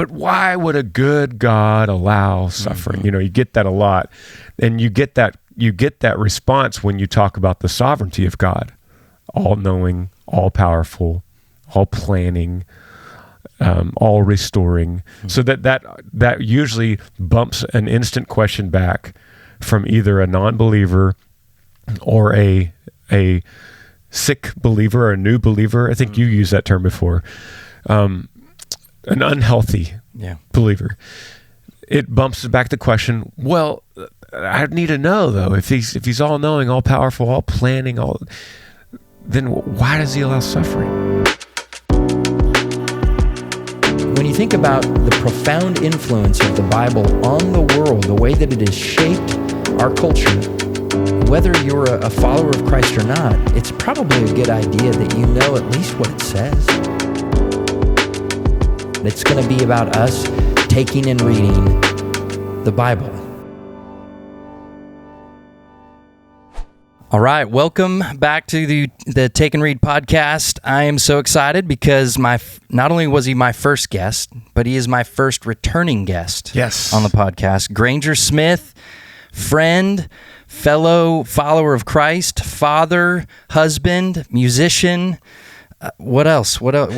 but why would a good God allow suffering? You get that a lot. And you get that response when you talk about the sovereignty of God, all-knowing, all-powerful, all-planning, all restoring. So that usually bumps an instant question back from either a non-believer or a sick believer or a new believer. I think you used that term before. An unhealthy believer. It bumps back the question, well, I need to know though, if he's all knowing, all powerful, all planning, then why does he allow suffering? When you think about the profound influence of the Bible on the world, the way that it has shaped our culture, whether you're a follower of Christ or not, it's probably a good idea that you know at least what it says. It's going to be about us taking and reading the Bible. All right, welcome back to the Take and Read podcast. I am so excited because not only was he my first guest, but he is my first returning guest on the podcast. Granger Smith, friend, fellow follower of Christ, father, husband, musician. What else? What else?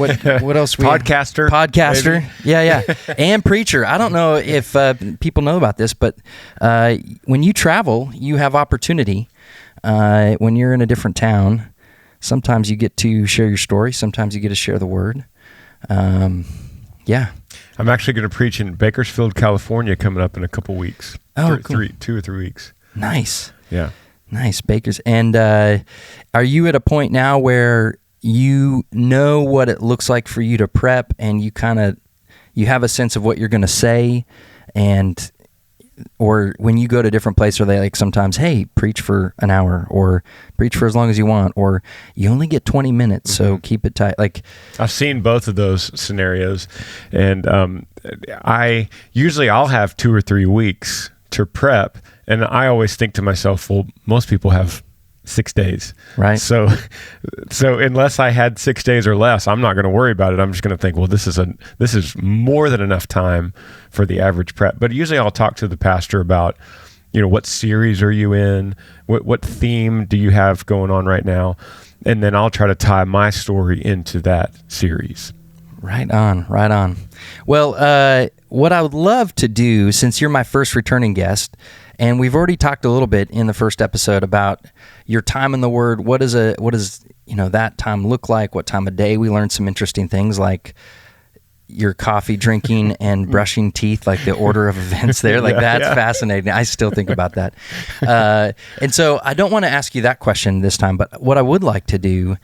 Podcaster. Maybe. Yeah. And preacher. I don't know if people know about this, but when you travel, you have opportunity. When you're in a different town, sometimes you get to share your story. Sometimes you get to share the word. I'm actually going to preach in Bakersfield, California, coming up in a couple weeks. Oh, cool. 2 or 3 weeks. Nice. Yeah. Nice, Bakers. And are you at a point now where you know what it looks like for you to prep, and you have a sense of what you're going to say, or when you go to different places, are they like sometimes, hey, preach for an hour, or preach for as long as you want, or you only get 20 minutes, so keep it tight? Like, I've seen both of those scenarios, and I'll have 2 or 3 weeks to prep, and I always think to myself, well, most people have 6 days, right? So unless I had 6 days or less, I'm not going to worry about it. I'm just going to think, well, this is more than enough time for the average prep. But usually I'll talk to the pastor about, what series are you in? What theme do you have going on right now? And then I'll try to tie my story into that series. Right on. Well, what I would love to do, since you're my first returning guest, and we've already talked a little bit in the first episode about your time in the Word. What does that time look like? What time of day? We learned some interesting things like your coffee drinking and brushing teeth, like the order of events there. Like that's fascinating. I still think about that. And so I don't want to ask you that question this time, but what I would like to do,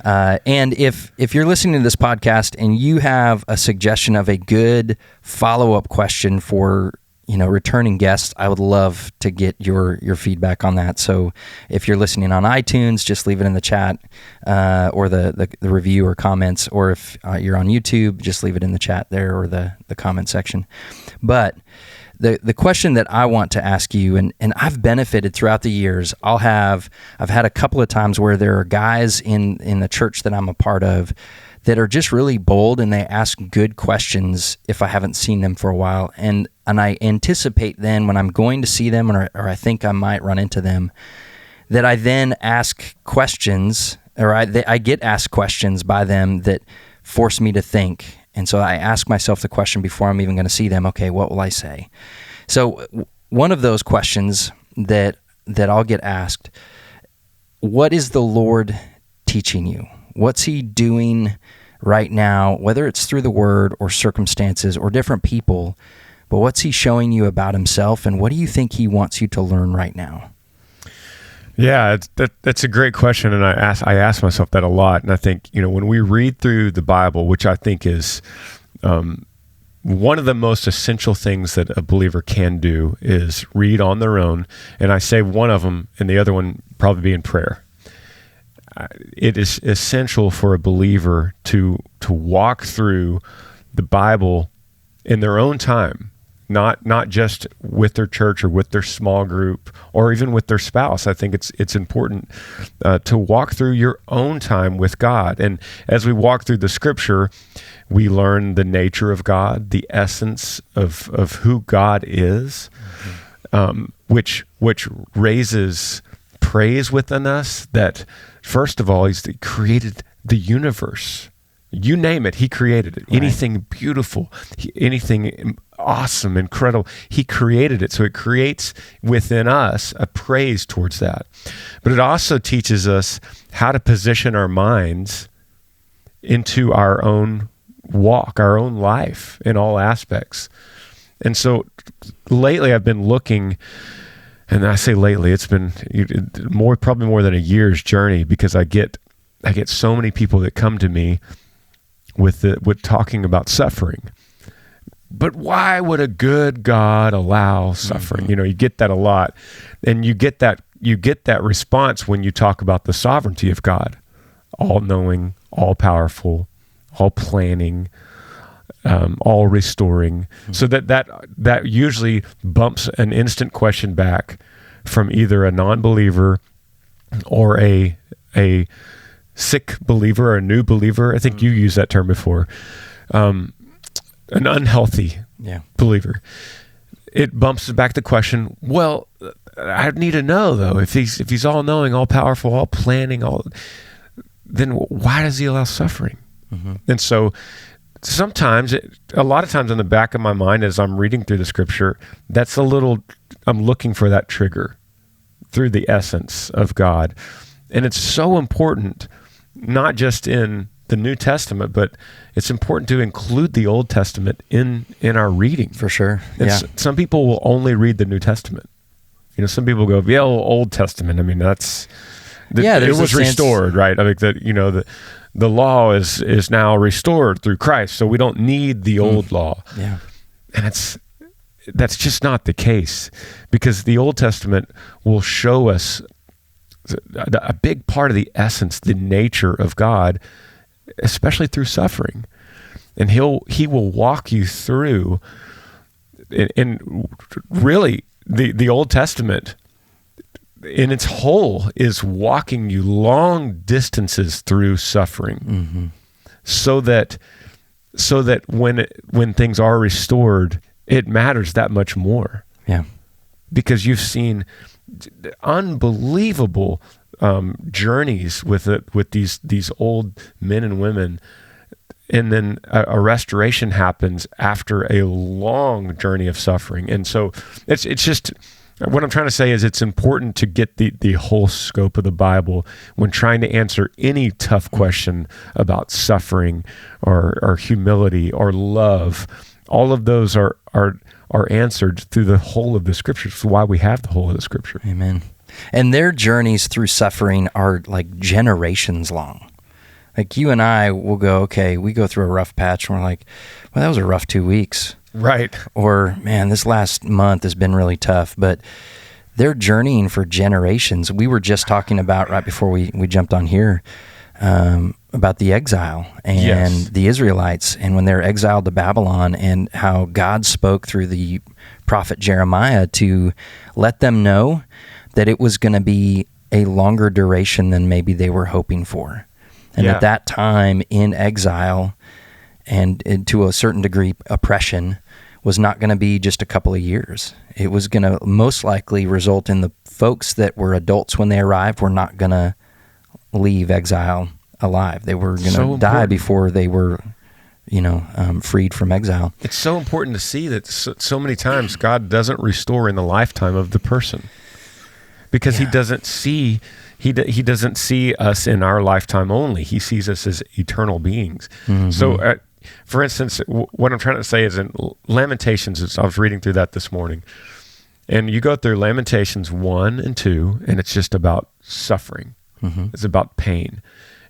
and if you're listening to this podcast and you have a suggestion of a good follow-up question for returning guests, I would love to get your feedback on that. So if you're listening on iTunes, just leave it in the chat or the review or comments, or if you're on YouTube, just leave it in the chat there or the comment section. But the question that I want to ask you, and I've benefited throughout the years, I've had a couple of times where there are guys in the church that I'm a part of that are just really bold, and they ask good questions if I haven't seen them for a while. And I anticipate then when I'm going to see them, or I think I might run into them, that I then ask questions, or I get asked questions by them that force me to think. And so I ask myself the question before I'm even going to see them, okay, what will I say? So one of those questions that I'll get asked, what is the Lord teaching you? What's he doing right now, whether it's through the Word or circumstances or different people, but what's he showing you about himself, and what do you think he wants you to learn right now? Yeah, that's a great question, and I ask myself that a lot. And I think, when we read through the Bible, which I think is one of the most essential things that a believer can do, is read on their own. And I say one of them, and the other one probably be in prayer. It is essential for a believer to walk through the Bible in their own time, not just with their church or with their small group or even with their spouse. I think it's important to walk through your own time with God. And as we walk through the scripture, we learn the nature of God, the essence of who God is, which raises praise within us that, first of all, He created the universe. You name it, He created it. Right. Anything beautiful, anything awesome, incredible, He created it. So it creates within us a praise towards that. But it also teaches us how to position our minds into our own walk, our own life in all aspects. And so lately I've been looking, and I say lately, it's been probably more than a year's journey, because I get so many people that come to me with talking about suffering. But why would a good God allow suffering? Mm-hmm. You get that a lot, and you get that response when you talk about the sovereignty of God, all knowing, all powerful, all planning, all restoring. Mm-hmm. So that usually bumps an instant question back from either a non-believer or a sick believer or a new believer. I think you used that term before. An unhealthy believer. It bumps back the question, well, I need to know though, if he's all knowing, all powerful, all planning, then why does He allow suffering? Mm-hmm. And so a lot of times in the back of my mind as I'm reading through the scripture, I'm looking for that trigger through the essence of God. And it's so important, not just in the New Testament, but it's important to include the Old Testament in our reading. For sure. Some people will only read the New Testament. Some people go, Old Testament. I mean, it was restored, right? I think the law is now restored through Christ, so we don't need the old law. Yeah. And that's just not the case, because the Old Testament will show us a big part of the essence, the nature of God, especially through suffering. And he will walk you through, and really the Old Testament in its whole is walking you long distances through suffering, so that when things are restored, it matters that much more. Yeah. Because you've seen unbelievable journeys with these old men and women, and then a restoration happens after a long journey of suffering. And so it's just, what I'm trying to say is it's important to get the whole scope of the Bible when trying to answer any tough question about suffering or humility or love. All of those are answered through the whole of the Scripture. That's why we have the whole of the Scripture. Amen. And their journeys through suffering are like generations long. Like you and I will go, okay, we go through a rough patch and we're like, well, that was a rough 2 weeks. Right. Or, man, this last month has been really tough. But they're journeying for generations. We were just talking about, right before we jumped on here, about the exile and the Israelites, and when they're exiled to Babylon, and how God spoke through the prophet Jeremiah to let them know that it was going to be a longer duration than maybe they were hoping for. And at that time in exile and to a certain degree oppression was not going to be just a couple of years. It was going to most likely result in the folks that were adults when they arrived were not going to leave exile alive. They were going to die before they were, freed from exile. It's so important to see that so many times God doesn't restore in the lifetime of the person, because He doesn't see us in our lifetime only. He sees us as eternal beings. Mm-hmm. So, for instance, what I'm trying to say is in Lamentations, I was reading through that this morning, and you go through Lamentations 1 and 2, and it's just about suffering. Mm-hmm. It's about pain.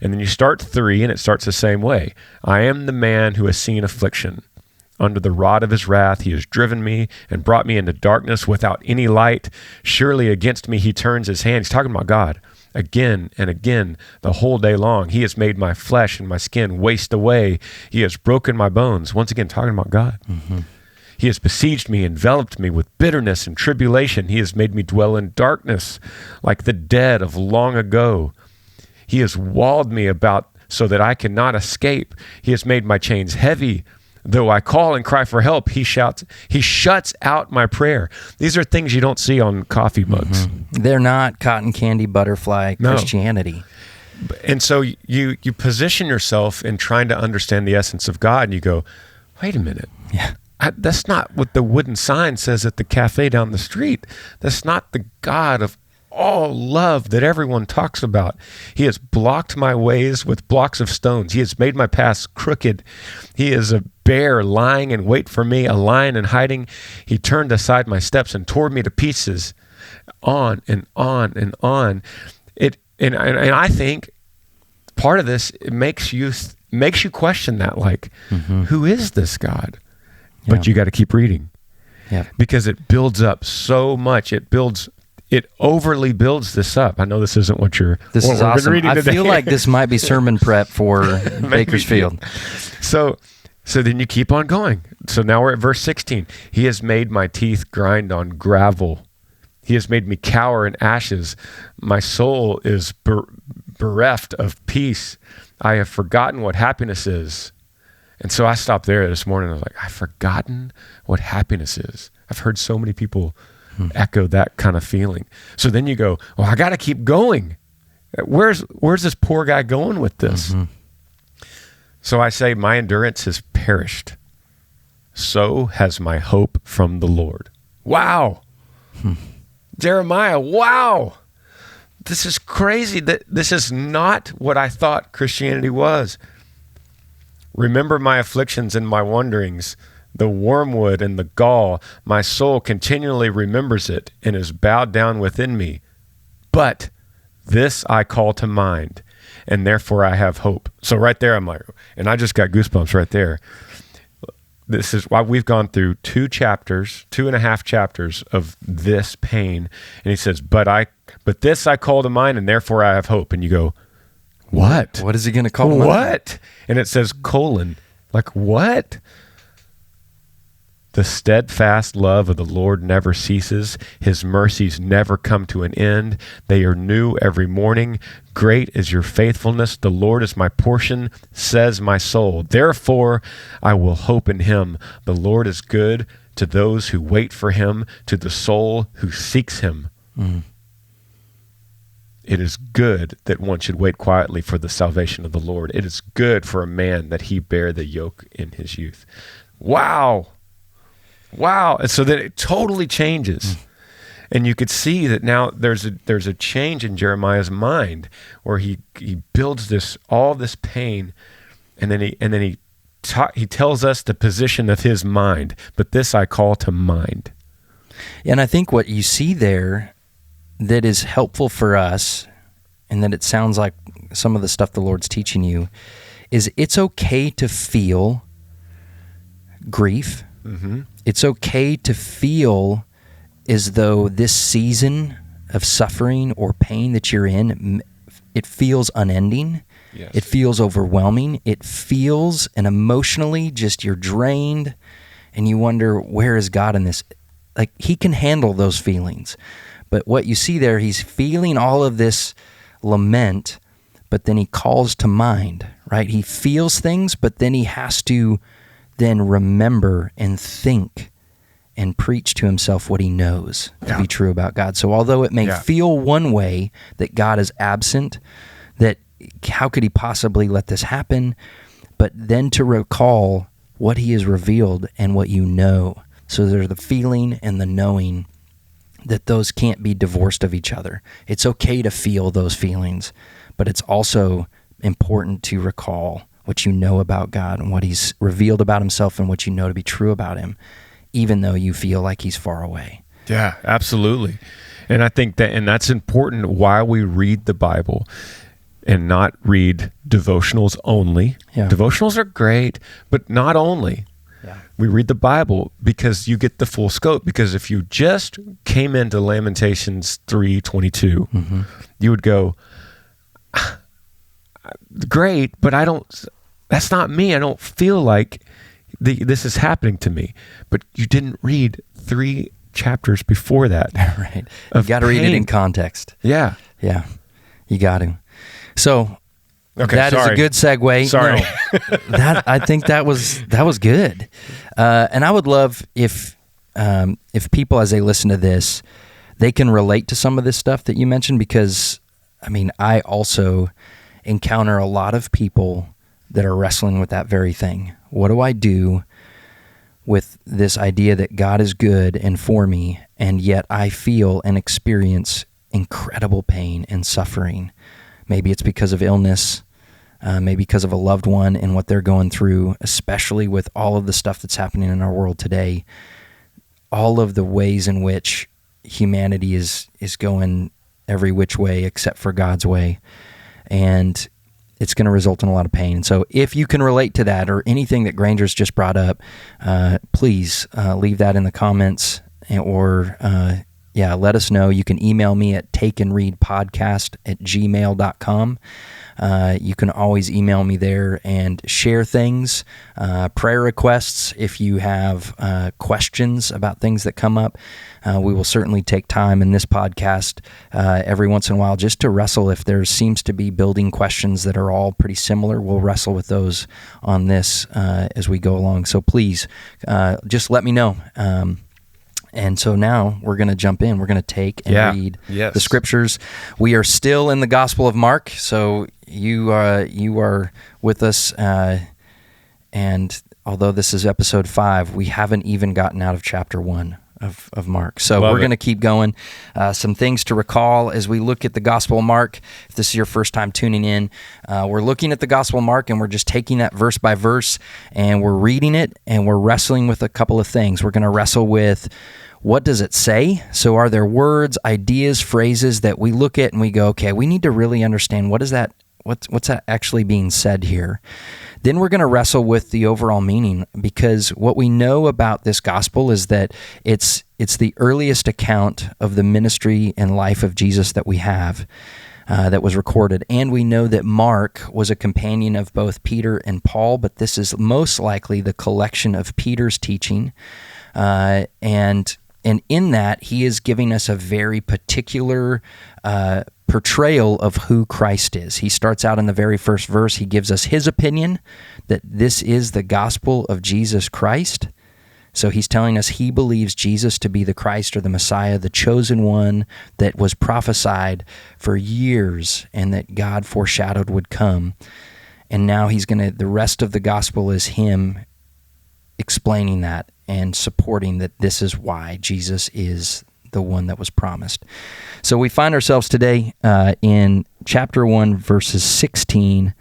And then you start 3, and it starts the same way. I am the man who has seen affliction. Under the rod of his wrath, he has driven me and brought me into darkness without any light. Surely against me he turns his hand. He's talking about God. Again and again, the whole day long, he has made my flesh and my skin waste away. He has broken my bones. Once again, talking about God. Mm-hmm. He has besieged me, enveloped me with bitterness and tribulation. He has made me dwell in darkness like the dead of long ago. He has walled me about so that I cannot escape. He has made my chains heavy. Though I call and cry for help, he shuts out my prayer. These are things you don't see on coffee mugs. They're not cotton candy butterfly Christianity. And so you position yourself in trying to understand the essence of God, and you go, wait a minute. Yeah. That's not what the wooden sign says at the cafe down the street. That's not the God of all love that everyone talks about. He has blocked my ways with blocks of stones. He has made my paths crooked. He is a bear lying in wait for me, a lion in hiding. He turned aside my steps and tore me to pieces. On and on and on. And I think part of this, it makes you question that, like, who is this God? But you got to keep reading, because it builds up so much. It overly builds this up. I know this isn't what this is awesome. Reading I today. feel like this might be sermon prep for Bakersfield. So then you keep on going. So now we're at verse 16. He has made my teeth grind on gravel. He has made me cower in ashes. My soul is bereft of peace. I have forgotten what happiness is. And so I stopped there this morning. I was like, I've forgotten what happiness is. I've heard so many people echo that kind of feeling. So then you go, well, I got to keep going. Where's this poor guy going with this? So I say, my endurance has perished. So has my hope from the Lord. Wow. Jeremiah, wow. This is crazy. This is not what I thought Christianity was. Remember my afflictions and my wanderings, the wormwood and the gall. My soul continually remembers it and is bowed down within me. But this I call to mind, and therefore I have hope. So right there, I'm like, and I just got goosebumps right there. This is why we've gone through 2.5 chapters of this pain. And he says, but this I call to mind, and therefore I have hope. And you go, what? What is he going to call to mind? And it says colon. Like, what? The steadfast love of the Lord never ceases. His mercies never come to an end. They are new every morning. Great is your faithfulness. The Lord is my portion, says my soul. Therefore, I will hope in him. The Lord is good to those who wait for him, to the soul who seeks him. It is good that one should wait quietly for the salvation of the Lord. It is good for a man that he bear the yoke in his youth. Wow. And so that it totally changes. And you could see that now there's a change in Jeremiah's mind, where he builds all this pain, and then he tells us the position of his mind. But this I call to mind. And I think what you see there that is helpful for us, and that it sounds like some of the stuff the Lord's teaching you, is it's okay to feel grief. It's okay to feel as though this season of suffering or pain that you're in, it feels unending. Yes. It feels overwhelming. It feels, and emotionally, just you're drained, and you wonder, where is God in this? Like, he can handle those feelings. But what you see there, he's feeling all of this lament, but then he calls to mind, right? He feels things, but then he has to then remember and think and preach to himself what he knows to be true about God. So although it may feel one way, that God is absent, that how could he possibly let this happen? But then to recall what he has revealed and what you know. So there's the feeling and the knowing, that those can't be divorced of each other. It's okay to feel those feelings, but it's also important to recall what you know about God and what he's revealed about himself and what you know to be true about him, even though you feel like he's far away. Yeah, absolutely. And I think that's important why we read the Bible and not read devotionals only. Yeah. Devotionals are great, but not only. Yeah. We read the Bible because you get the full scope. Because if you just came into Lamentations 3:22, you would go, great, but that's not me. I don't feel like this is happening to me. But you didn't read 3 chapters before that. Right. You got to read it in context. Yeah. Yeah. You got to. So Okay, that is a good segue. Sorry. No, I think that was good. And I would love if people, as they listen to this, they can relate to some of this stuff that you mentioned, because I mean, I also encounter a lot of people that are wrestling with that very thing. What do I do with this idea that God is good and for me, and yet I feel and experience incredible pain and suffering? Maybe it's because of illness, maybe because of a loved one and what they're going through, especially with all of the stuff that's happening in our world today, all of the ways in which humanity is going every which way except for God's way. And it's going to result in a lot of pain. And so if you can relate to that or anything that Granger's just brought up, please leave that in the comments or let us know. You can email me at takeandreadpodcast@gmail.com. You can always email me there and share things, prayer requests. If you have questions about things that come up, we will certainly take time in this podcast every once in a while just to wrestle. If there seems to be building questions that are all pretty similar, we'll wrestle with those on this as we go along. So please just let me know. And so now we're going to jump in. We're going to take and read the scriptures. We are still in the Gospel of Mark, so you are with us. And although this is episode 5, we haven't even gotten out of chapter 1 of Mark. So we're going to keep going. Some things to recall as we look at the Gospel of Mark. If this is your first time tuning in, we're looking at the Gospel of Mark, and we're just taking that verse by verse, and we're reading it, and we're wrestling with a couple of things. We're going to wrestle with, what does it say? So are there words, ideas, phrases that we look at and we go, okay, we need to really understand what is that? What's that actually being said here? Then we're going to wrestle with the overall meaning, because what we know about this gospel is that it's the earliest account of the ministry and life of Jesus that we have that was recorded. And we know that Mark was a companion of both Peter and Paul, but this is most likely the collection of Peter's teaching. And in that, he is giving us a very particular portrayal of who Christ is. He starts out in the very first verse. He gives us his opinion that this is the gospel of Jesus Christ. So he's telling us he believes Jesus to be the Christ or the Messiah, the chosen one that was prophesied for years and that God foreshadowed would come. And now the rest of the gospel is him explaining that and supporting that this is why Jesus is the one that was promised. So we find ourselves today in chapter 1, verses 16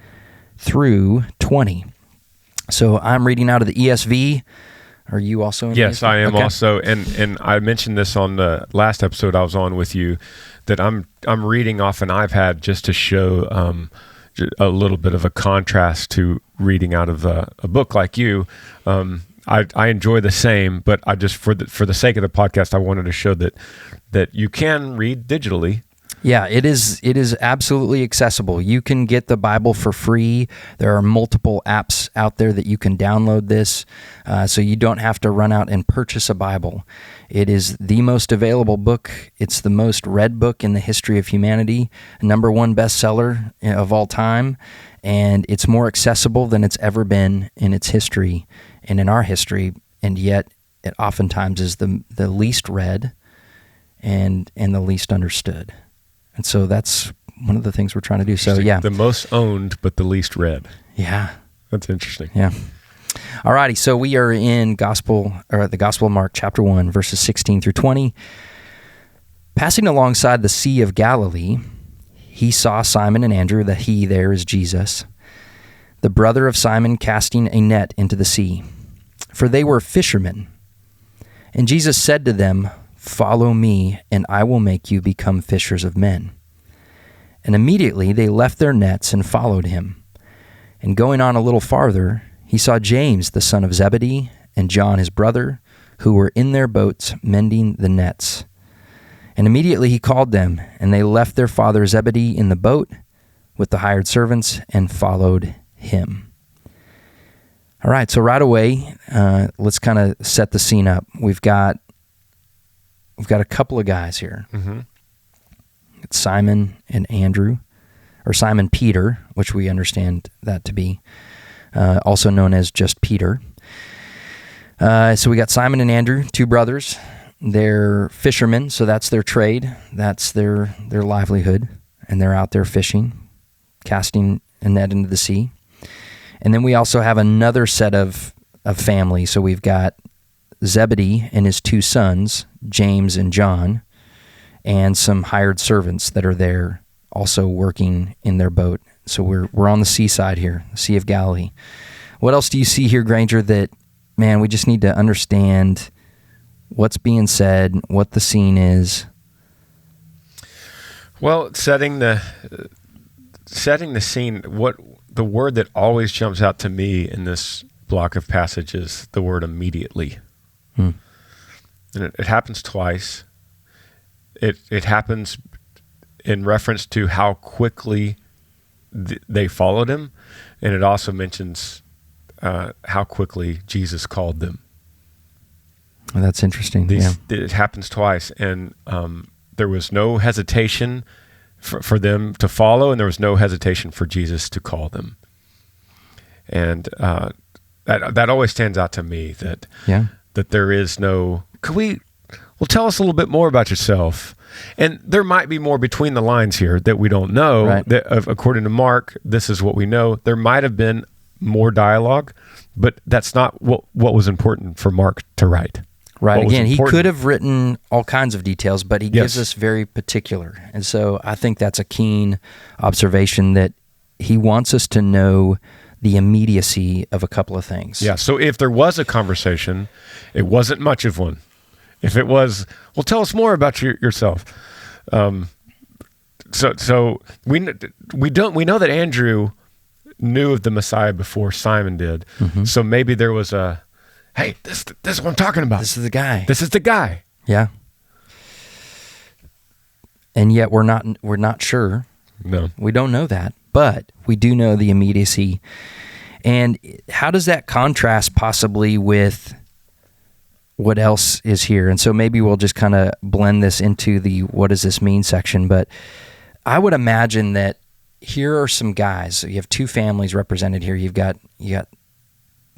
through 20. So I'm reading out of the ESV. Are you also in Yes, ESV? I am okay. also. And I mentioned this on the last episode I was on with you, that I'm reading off an iPad just to show a little bit of a contrast to reading out of a book like you. I enjoy the same, but I just for the sake of the podcast, I wanted to show that you can read digitally. Yeah, it is absolutely accessible. You can get the Bible for free. There are multiple apps out there that you can download this, so you don't have to run out and purchase a Bible. It is the most available book. It's the most read book in the history of humanity, #1 bestseller of all time, and it's more accessible than it's ever been in its history and in our history, and yet it oftentimes is the least read and the least understood. And so that's one of the things we're trying to do. So yeah, the most owned but the least read. Yeah, that's interesting. Yeah. Alrighty, so we are in the Gospel of Mark, chapter 1, verses 16 through 20. Passing alongside the Sea of Galilee, he saw Simon and Andrew, that he there is Jesus, the brother of Simon, casting a net into the sea, for they were fishermen. And Jesus said to them, "Follow me, and I will make you become fishers of men." And immediately they left their nets and followed him. And going on a little farther, he saw James, the son of Zebedee, and John his brother, who were in their boats mending the nets. And immediately he called them, and they left their father Zebedee in the boat with the hired servants and followed him. All right, so right away, let's kind of set the scene up. We've got a couple of guys here. Mm-hmm. It's Simon and Andrew, or Simon Peter, which we understand that to be, also known as just Peter. So we got Simon and Andrew, two brothers. They're fishermen, so that's their trade. That's their livelihood, and they're out there fishing, casting a net into the sea. And then we also have another set of family. So we've got Zebedee and his two sons, James and John, and some hired servants that are there also working in their boat. So we're on the seaside here, the Sea of Galilee. What else do you see here, Granger, that, man, we just need to understand what's being said, what the scene is? Well, setting the scene, what the word that always jumps out to me in this block of passage is the word immediately. And it happens twice. It happens in reference to how quickly they followed him, and it also mentions how quickly Jesus called them. Well, that's interesting. It happens twice, and there was no hesitation for them to follow, and there was no hesitation for Jesus to call them. And that always stands out to me, that there is no... Well, tell us a little bit more about yourself. And there might be more between the lines here that we don't know. Right. According to Mark, this is what we know. There might have been more dialogue, but that's not what was important for Mark to write. Right. Again, he could have written all kinds of details, but he gives us very particular. And so I think that's a keen observation, that he wants us to know the immediacy of a couple of things. Yeah. So if there was a conversation, it wasn't much of one. If it was, well, tell us more about yourself. So we know that Andrew knew of the Messiah before Simon did. Mm-hmm. So maybe there was a, hey, this is what I'm talking about. This is the guy. This is the guy. Yeah. And yet we're not sure. No. We don't know that, but we do know the immediacy. And how does that contrast possibly with what else is here? And so maybe we'll just kind of blend this into the what does this mean section. But I would imagine that here are some guys. So you have two families represented here. You got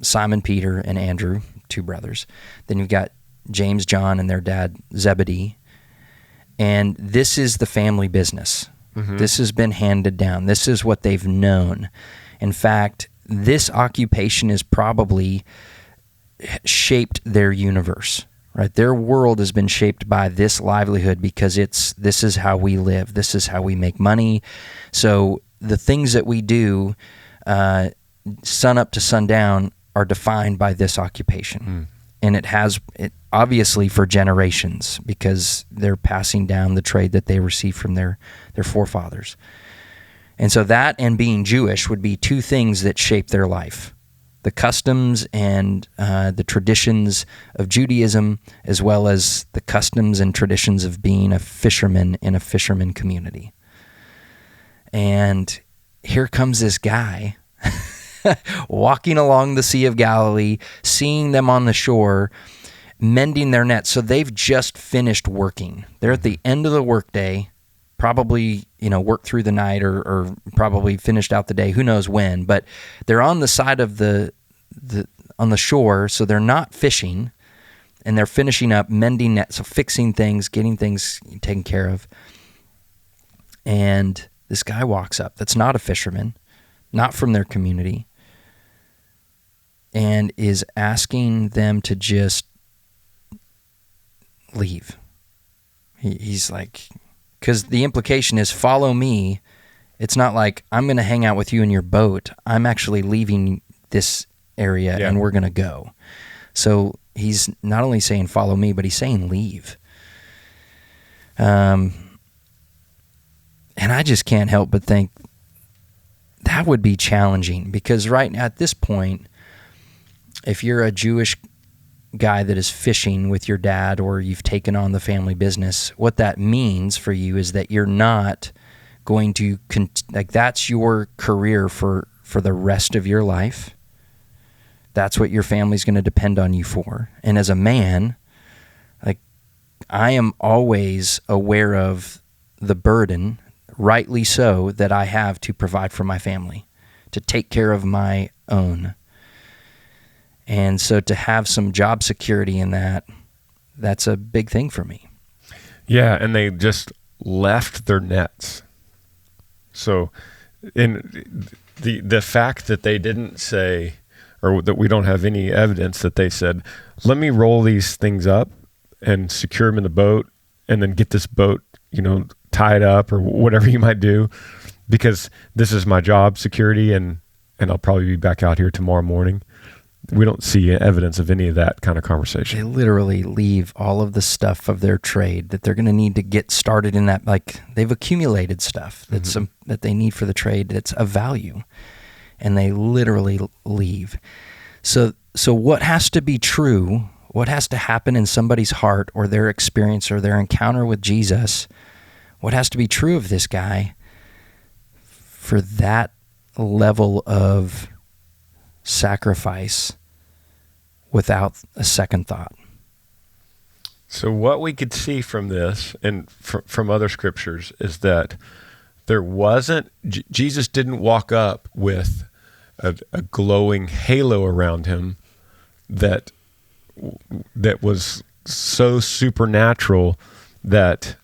Simon Peter and Andrew, two brothers. Then you've got James, John, and their dad Zebedee. And this is the family business. Mm-hmm. This has been handed down. This is what they've known. In fact, this occupation is probably shaped their universe, right? Their world has been shaped by this livelihood because this is how we live. This is how we make money. So the things that we do, sun up to sundown, are defined by this occupation. And it has obviously for generations, because they're passing down the trade that they received from their forefathers. And so that and being Jewish would be two things that shape their life: the customs and the traditions of Judaism, as well as the customs and traditions of being a fisherman in a fisherman community. And here comes this guy walking along the Sea of Galilee, seeing them on the shore, mending their nets. So they've just finished working. They're at the end of the workday, probably, worked through the night or probably finished out the day, who knows when, but they're on the side of on the shore, so they're not fishing, and they're finishing up, mending nets, so fixing things, getting things taken care of. And this guy walks up that's not a fisherman, not from their community, and is asking them to just leave. He's like, because the implication is, follow me. It's not like, I'm going to hang out with you in your boat. I'm actually leaving this area and we're going to go. So he's not only saying follow me, but he's saying leave. And I just can't help but think that would be challenging, because right now at this point, if you're a Jewish guy that is fishing with your dad, or you've taken on the family business, what that means for you is that you're not going to, that's your career for the rest of your life. That's what your family's going to depend on you for. And as a man, like, I am always aware of the burden, rightly so, that I have to provide for my family, to take care of my own. And so to have some job security in that, that's a big thing for me. Yeah, and they just left their nets. So in the fact that they didn't say, or that we don't have any evidence that they said, let me roll these things up and secure them in the boat and then get this boat, tied up or whatever you might do, because this is my job security and I'll probably be back out here tomorrow morning. We don't see evidence of any of that kind of conversation. They literally leave all of the stuff of their trade that they're going to need to get started in that. Like, they've accumulated stuff that's that they need for the trade that's of value, and they literally leave. So what has to be true? What has to happen in somebody's heart or their experience or their encounter with Jesus? What has to be true of this guy for that level of sacrifice without a second thought? So what we could see from this and from other scriptures is that Jesus didn't walk up with a glowing halo around him that was so supernatural that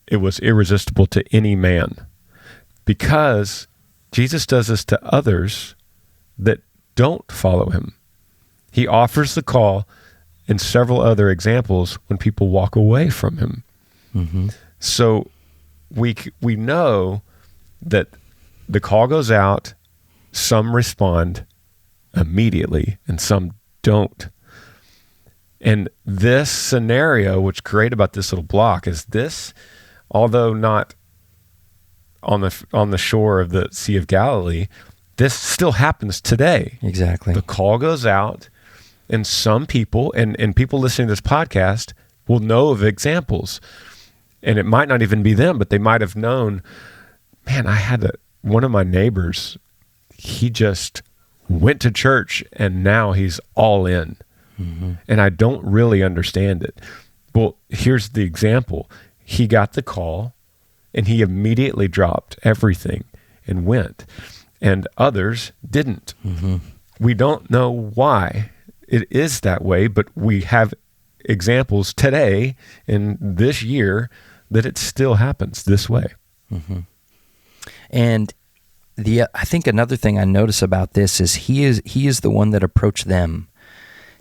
it was irresistible to any man, because Jesus does this to others that don't follow him. He offers the call in several other examples when people walk away from him. Mm-hmm. So we know that the call goes out, some respond immediately and some don't. And this scenario, what's great about this little block is this, although not on the shore of the Sea of Galilee, this still happens today. Exactly. The call goes out, and some people, and people listening to this podcast will know of examples. And it might not even be them, but they might have known, man, I had one of my neighbors, he just went to church and now he's all in. Mm-hmm. And I don't really understand it. Well, here's the example. He got the call and he immediately dropped everything and went. And others didn't. Mm-hmm. We don't know why it is that way, but we have examples today in this year that it still happens this way. Mm-hmm. And I think another thing I notice about this is he is the one that approached them.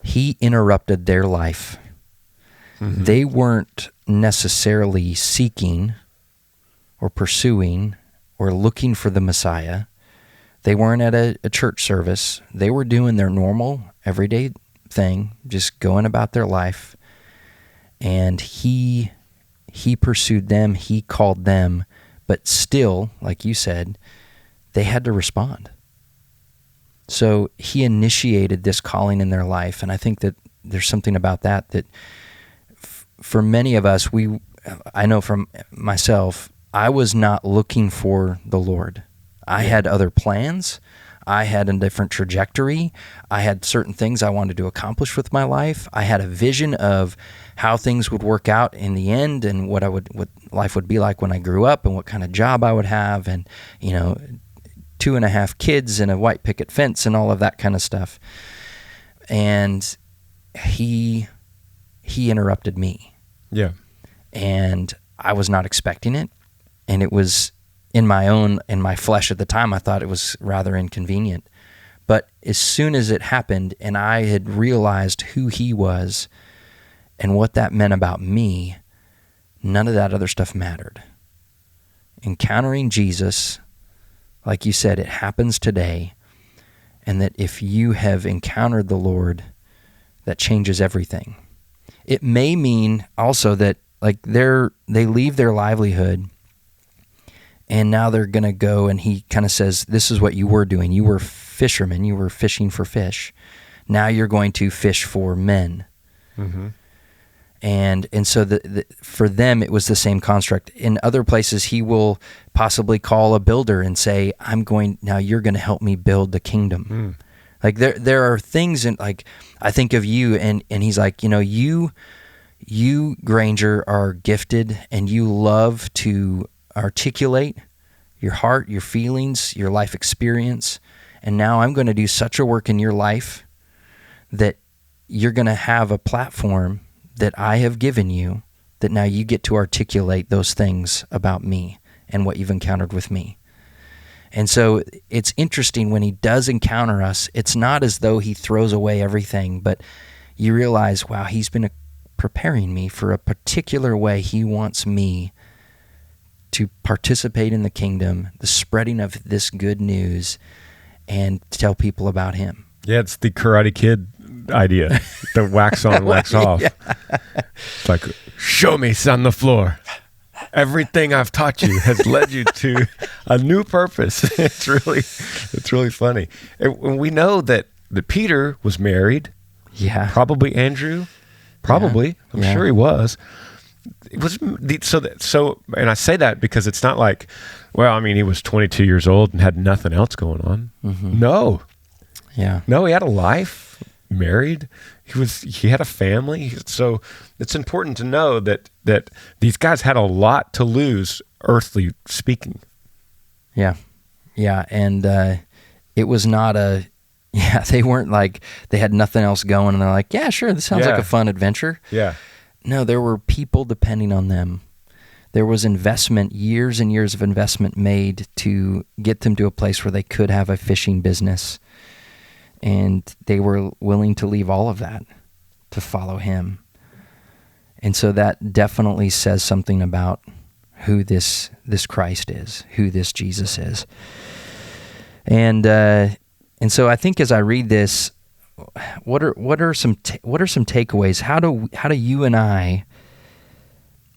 He interrupted their life. Mm-hmm. They weren't necessarily seeking or pursuing or looking for the Messiah. They weren't at a church service. They were doing their normal, everyday thing, just going about their life. And he pursued them, he called them, but still, like you said, they had to respond. So he initiated this calling in their life, and I think that there's something about that for many of us, I know from myself, I was not looking for the Lord. I had other plans. I had a different trajectory. I had certain things I wanted to accomplish with my life. I had a vision of how things would work out in the end and what life would be like when I grew up and what kind of job I would have and, 2.5 kids and a white picket fence and all of that kind of stuff. And he interrupted me. Yeah. And I was not expecting it. And it was in my flesh at the time, I thought it was rather inconvenient. But as soon as it happened and I had realized who he was and what that meant about me, none of that other stuff mattered. Encountering Jesus, like you said, it happens today. And that if you have encountered the Lord, that changes everything. It may mean also that like they leave their livelihood and now they're going to go, and he kind of says, this is what you were doing. You were fishermen. You were fishing for fish. Now you're going to fish for men. Mm-hmm. And so for them, it was the same construct. In other places, he will possibly call a builder and say, now you're going to help me build the kingdom. Like there are things in, like, I think of you, and he's like, you Granger are gifted, and you love to articulate your heart, your feelings, your life experience. And now I'm going to do such a work in your life that you're going to have a platform that I have given you, that now you get to articulate those things about me and what you've encountered with me. And so it's interesting when he does encounter us, it's not as though he throws away everything, but you realize, wow, he's been preparing me for a particular way he wants me to participate in the kingdom, the spreading of this good news, and tell people about him. Yeah, it's the Karate Kid idea, the wax on, wax off. Yeah. It's like, show me on the floor. Everything I've taught you has led you to a new purpose. It's really funny. And we know that Peter was married. Yeah. Probably Andrew. Probably. Yeah. I'm sure he was. It was so, and I say that because it's not like, well, I mean, he was 22 years old and had nothing else going on. Mm-hmm. No. Yeah. No, he had a life, married. He had a family. So it's important to know that these guys had a lot to lose, earthly speaking. Yeah. Yeah. And it was not they weren't like, they had nothing else going and they're like, yeah, sure, this sounds like a fun adventure. Yeah. No, there were people depending on them. There was investment, years and years of investment made to get them to a place where they could have a fishing business. And they were willing to leave all of that to follow him. And so that definitely says something about who this Christ is, who this Jesus is. And so I think as I read this, what are some takeaways? How do you and I,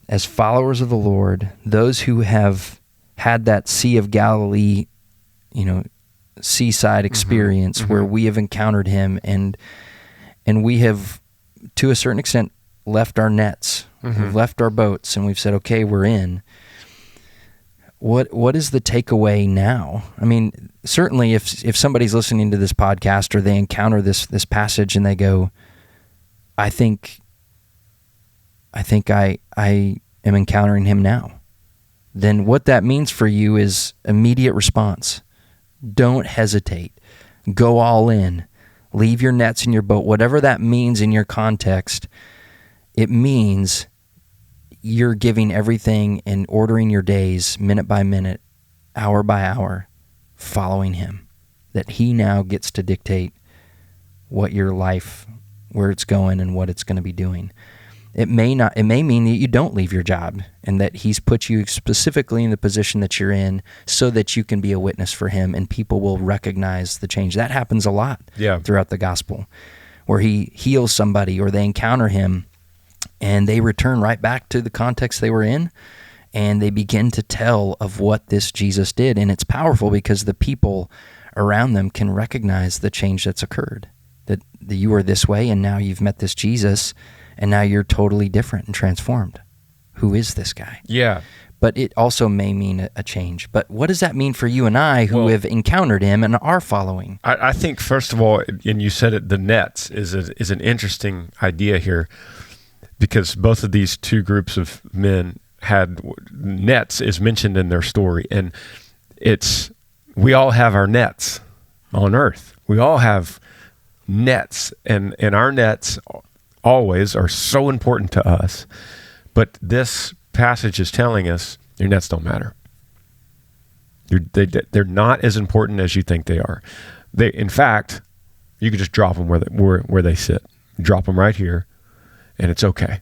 as followers of the Lord, those who have had that Sea of Galilee, seaside experience, mm-hmm. where we have encountered him and we have, to a certain extent, left our nets, mm-hmm. we've left our boats, and we've said, okay, we're in. What is the takeaway now? I mean, certainly if somebody's listening to this podcast or they encounter this passage and they go, I think I am encountering him now, then what that means for you is immediate response. Don't hesitate. Go all in. Leave your nets in your boat. Whatever that means in your context, it means you're giving everything and ordering your days minute by minute, hour by hour, following him. That he now gets to dictate what your life, where it's going and what it's going to be doing. It may mean that you don't leave your job and that he's put you specifically in the position that you're in so that you can be a witness for him and people will recognize the change. That happens a lot throughout the gospel, where he heals somebody or they encounter him and they return right back to the context they were in and they begin to tell of what this Jesus did. And it's powerful because the people around them can recognize the change that's occurred, that you were this way and now you've met this Jesus and now you're totally different and transformed. Who is this guy? Yeah. But it also may mean a change. But what does that mean for you and I who have encountered him and are following? I think, first of all, and you said it, the nets is an interesting idea here, because both of these two groups of men had nets is mentioned in their story. And we all have our nets on earth. We all have nets, and our nets always are so important to us. But this passage is telling us your nets don't matter. They're not as important as you think they are. In fact, you can just drop them where they sit. Drop them right here, and it's okay.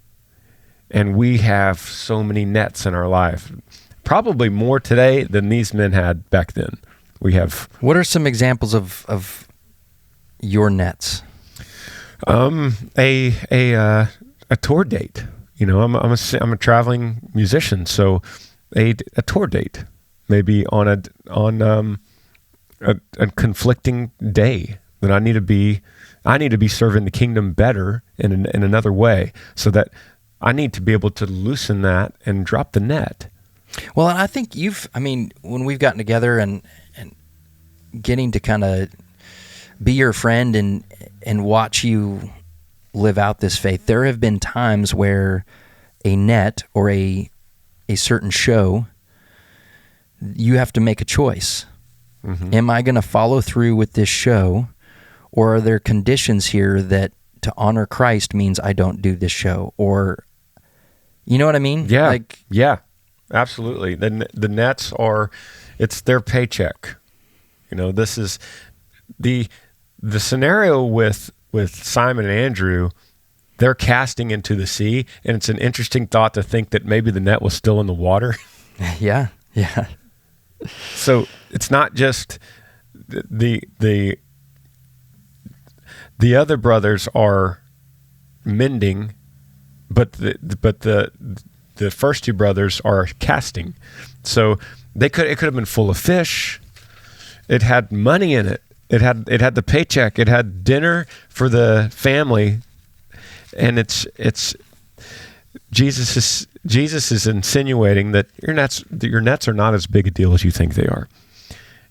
And we have so many nets in our life, probably more today than these men had back then. We have. What are some examples of your nets? A tour date. I'm a traveling musician, so a tour date, maybe on a conflicting day that I need to be serving the kingdom better in another way, so that I need to be able to loosen that and drop the net. Well, and I think when we've gotten together and getting to kind of be your friend and watch you live out this faith. There have been times where a net or a certain show, you have to make a choice. Mm-hmm. Am I going to follow through with this show, or are there conditions here that to honor Christ means I don't do this show? Or, you know what I mean? Yeah, absolutely. The nets it's their paycheck. This is the scenario with Simon and Andrew. They're casting into the sea, and it's an interesting thought to think that maybe the net was still in the water. Yeah. So it's not just the other brothers are mending, but the first two brothers are casting. So it could have been full of fish. It had money in it. It had the paycheck. It had dinner for the family, and it's Jesus is insinuating that your nets are not as big a deal as you think they are.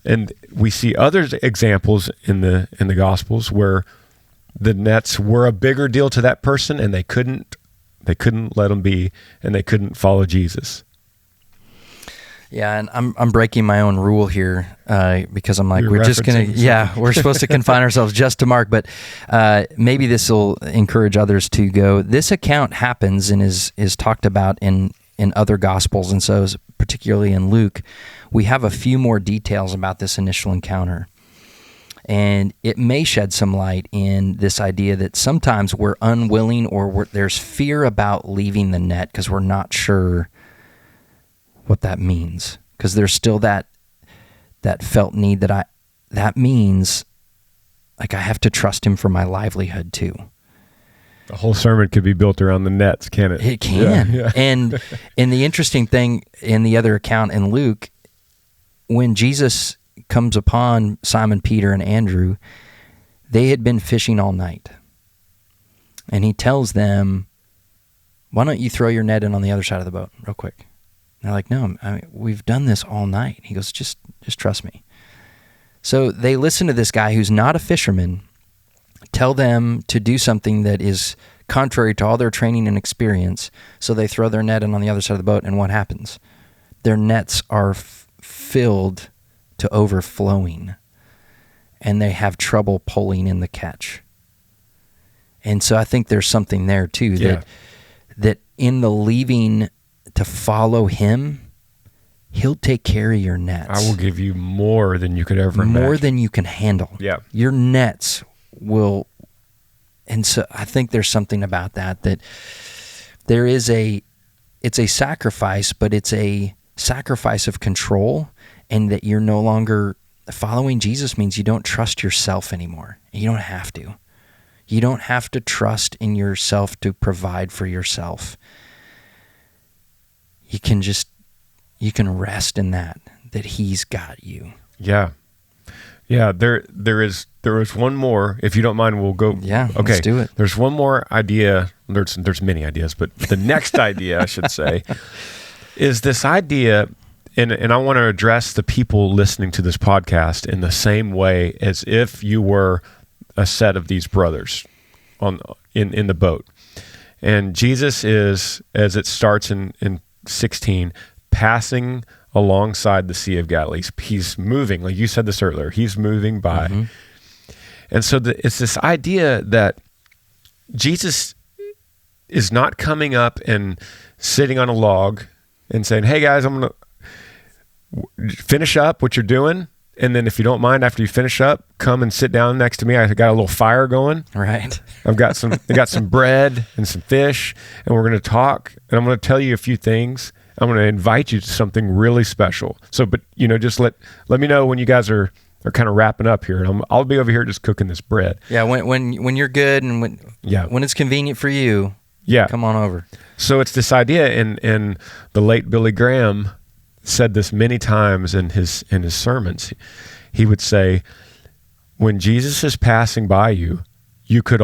And we see other examples in the Gospels where the nets were a bigger deal to that person, and they couldn't let them be, and they couldn't follow Jesus. Yeah, and I'm breaking my own rule here because I'm like, You're we're just going to, we're supposed to confine ourselves just to Mark, but maybe this will encourage others to go. This account happens and is talked about in other Gospels, and so particularly in Luke, we have a few more details about this initial encounter. And it may shed some light in this idea that sometimes we're unwilling or there's fear about leaving the net because we're not sure what that means, because there's still that felt need that means like I have to trust him for my livelihood too. The whole sermon could be built around the nets, can it? It can. Yeah. And the interesting thing in the other account in Luke, when Jesus comes upon Simon, Peter, and Andrew, they had been fishing all night. And he tells them, why don't you throw your net in on the other side of the boat real quick? They're like, no, we've done this all night. He goes, just trust me. So they listen to this guy who's not a fisherman tell them to do something that is contrary to all their training and experience. So they throw their net in on the other side of the boat, and what happens? Their nets are filled to overflowing, and they have trouble pulling in the catch. And so I think there's something there too, that in the leaving to follow him, he'll take care of your nets. I will give you more than you could ever imagine. More than you can handle. Yeah. Your nets will, and so I think there's something about that there is it's a sacrifice, but it's a sacrifice of control, and that you're no longer following Jesus means you don't trust yourself anymore. You don't have to. You don't have to trust in yourself to provide for yourself. You can rest in that he's got you. Yeah. Yeah, there is one more. If you don't mind, we'll go. Yeah, okay. Let's do it. There's one more idea. There's many ideas, but the next idea, I should say, is this idea, and I want to address the people listening to this podcast in the same way as if you were a set of these brothers in the boat. And Jesus is, as it starts in 16, passing alongside the Sea of Galilee. He's moving, like you said this earlier, he's moving by. Mm-hmm. And so it's this idea that Jesus is not coming up and sitting on a log and saying, hey guys, I'm going to finish up what you're doing. And then if you don't mind, after you finish up, come and sit down next to me. I got a little fire going. Right. I got some bread and some fish, and we're going to talk, and I'm going to tell you a few things. I'm going to invite you to something really special. So, but just let me know when you guys are kind of wrapping up here, and I'll be over here just cooking this bread. Yeah, when you're good and when it's convenient for you. Yeah, come on over. So it's this idea, and the late Billy Graham said this many times in his sermons. He would say, when Jesus is passing by you, you could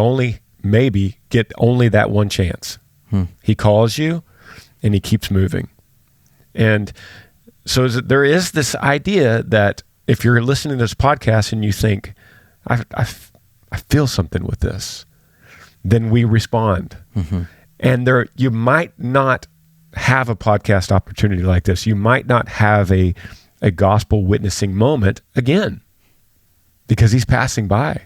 maybe get only that one chance. He calls you, and he keeps moving. And so there is this idea that if you're listening to this podcast and you think, I feel something with this. Then we respond. Mm-hmm. And you might not have a podcast opportunity like this. You might not have a gospel witnessing moment again because he's passing by.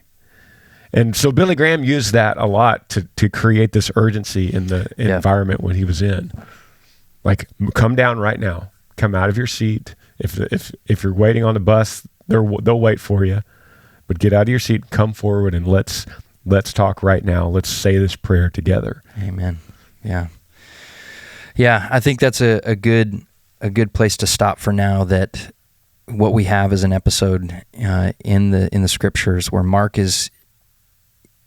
And so Billy Graham used that a lot to create this urgency in the environment when he was in. Like, come down right now. Come out of your seat. If you're waiting on the bus, they'll wait for you. But get out of your seat, come forward, and let's talk right now. Let's say this prayer together. Amen. Yeah. Yeah, I think that's a good place to stop for now. That what we have is an episode in the scriptures where Mark is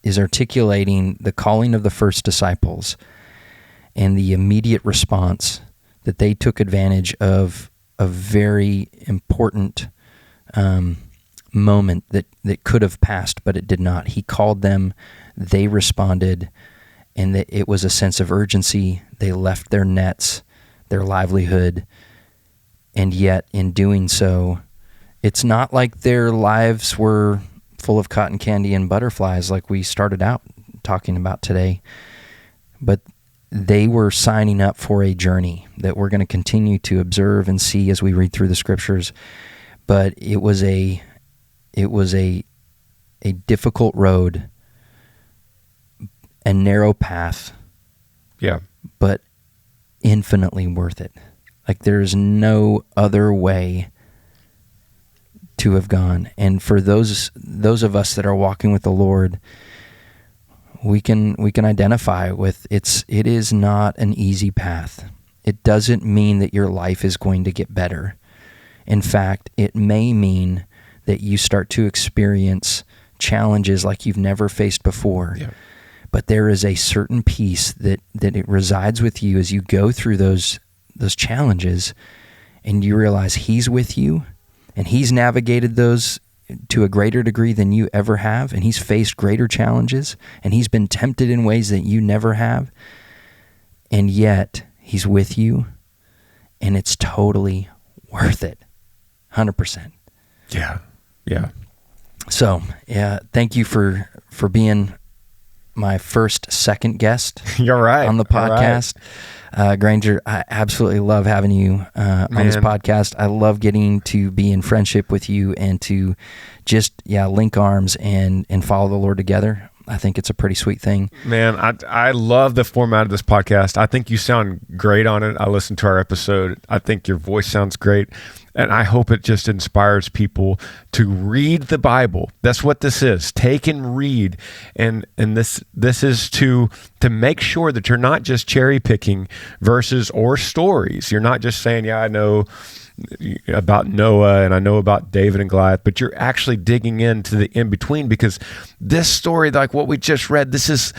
articulating the calling of the first disciples and the immediate response that they took advantage of a very important moment that could have passed, but it did not. He called them, they responded, and that it was a sense of urgency. They left their nets, their livelihood, and yet in doing so, it's not like their lives were full of cotton candy and butterflies like we started out talking about today, but they were signing up for a journey that we're going to continue to observe and see as we read through the scriptures. But it was a difficult road, a narrow path, but infinitely worth it. Like, there's no other way to have gone. And for those of us that are walking with the Lord, we can identify with it is not an easy path. It doesn't mean that your life is going to get better. In fact, it may mean that you start to experience challenges like you've never faced before. Yeah. But there is a certain peace that it resides with you as you go through those challenges, and you realize he's with you, and he's navigated those to a greater degree than you ever have, and he's faced greater challenges, and he's been tempted in ways that you never have, and yet he's with you, and it's totally worth it. 100%. Yeah. So, thank you for being my second guest. You're right. On the podcast. Granger, I absolutely love having you on this podcast. I love getting to be in friendship with you and to just link arms and follow the Lord together. I think it's a pretty sweet thing. Man, I love the format of this podcast. I think you sound great on it. I listened to our episode. I think your voice sounds great. And I hope it just inspires people to read the Bible. That's what this is. Take and read. And this is to make sure that you're not just cherry picking verses or stories. You're not just saying, I know about Noah and I know about David and Goliath, but you're actually digging into the in-between, because this story, like what we just read, this is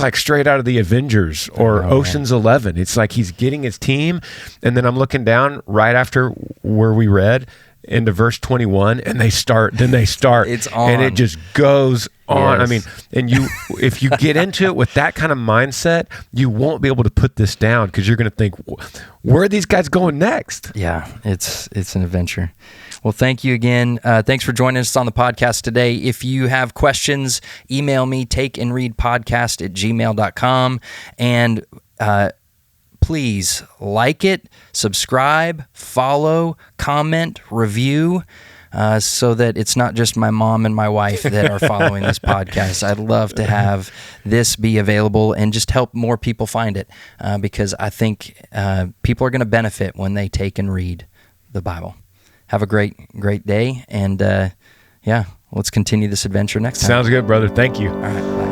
like straight out of the Avengers or Ocean's 11. It's like he's getting his team, and then I'm looking down right after where we read into verse 21, and they start. It's on. And it just goes on. Yes. I mean, and if you get into it with that kind of mindset, you won't be able to put this down, because you're going to think, where are these guys going next? Yeah, it's an adventure. Well, thank you again. Thanks for joining us on the podcast today. If you have questions, email me, takeandreadpodcast@gmail.com. And please like it, subscribe, follow, comment, review, so that it's not just my mom and my wife that are following this podcast. I'd love to have this be available and just help more people find it, because I think people are going to benefit when they take and read the Bible. Have a great day, and let's continue this adventure next time. Sounds good, brother. Thank you. All right, bye.